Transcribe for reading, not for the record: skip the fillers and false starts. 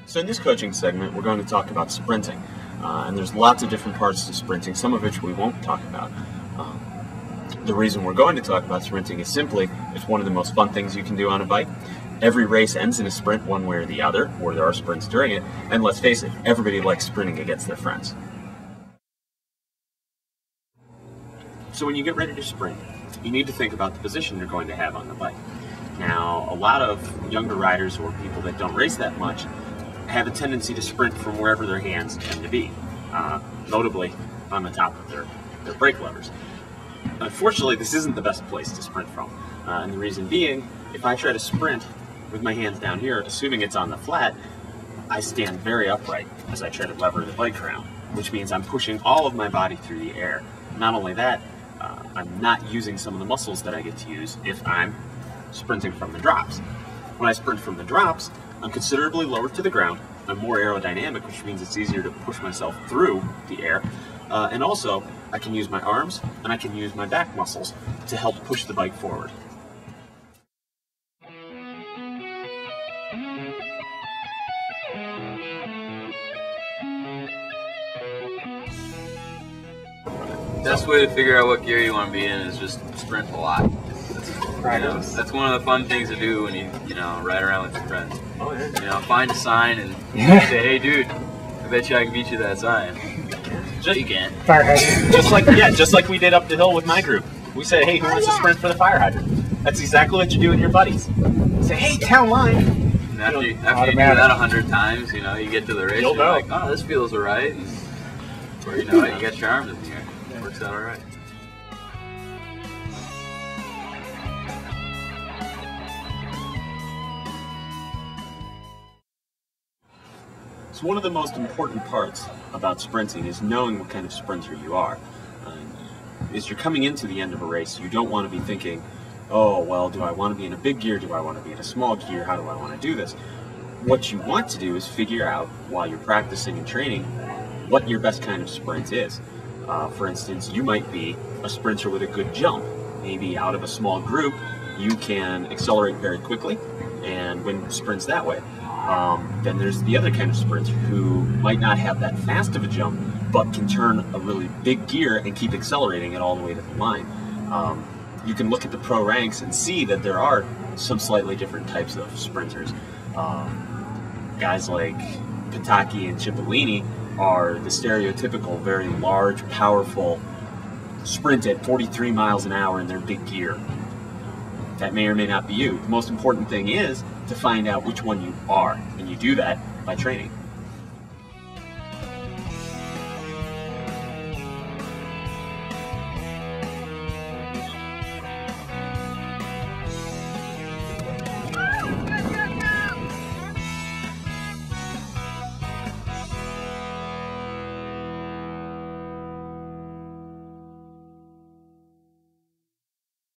So in this coaching segment, we're going to talk about sprinting. And there's lots of different parts to sprinting, some of which we won't talk about. The reason we're going to talk about sprinting is simply it's one of the most fun things you can do on a bike. Every race ends in a sprint one way or the other, or there are sprints during it. And let's face it, everybody likes sprinting against their friends. So when you get ready to sprint, you need to think about the position you're going to have on the bike. Now, a lot of younger riders or people that don't race that much have a tendency to sprint from wherever their hands tend to be, notably on the top of their brake levers. Unfortunately, this isn't the best place to sprint from, and the reason being, if I try to sprint with my hands down here, assuming it's on the flat, I stand very upright as I try to lever the bike around, which means I'm pushing all of my body through the air. Not only that, I'm not using some of the muscles that I get to use if I'm sprinting from the drops. When I sprint from the drops, I'm considerably lower to the ground. I'm more aerodynamic, which means it's easier to push myself through the air. And also, I can use my arms and I can use my back muscles to help push the bike forward. Best way to figure out what gear you want to be in is just sprint a lot. That's one of the fun things to do when you ride around with your friends. Oh, yeah. Find a sign and say, hey dude, I bet you I can beat you that sign. You can. Fire hydrant. Just like we did up the hill with my group. We said, hey, who wants to sprint for the fire hydrant? That's exactly what you do with your buddies. Say, hey, town line. And after you do that 100 times, you get to the race, you're like, oh, this feels alright. Or you know what, you got your arms in the air. It works out alright. So one of the most important parts about sprinting is knowing what kind of sprinter you are. As you're coming into the end of a race, you don't want to be thinking, oh, well, do I want to be in a big gear? Do I want to be in a small gear? How do I want to do this? What you want to do is figure out, while you're practicing and training, what your best kind of sprint is. For instance, you might be a sprinter with a good jump. Maybe out of a small group, you can accelerate very quickly and win sprints that way. Then there's the other kind of sprinter who might not have that fast of a jump, but can turn a really big gear and keep accelerating it all the way to the line. You can look at the pro ranks and see that there are some slightly different types of sprinters. Guys like Pataki and Cipollini are the stereotypical, very large, powerful sprint at 43 miles an hour in their big gear. That may or may not be you. The most important thing is to find out which one you are, and you do that by training.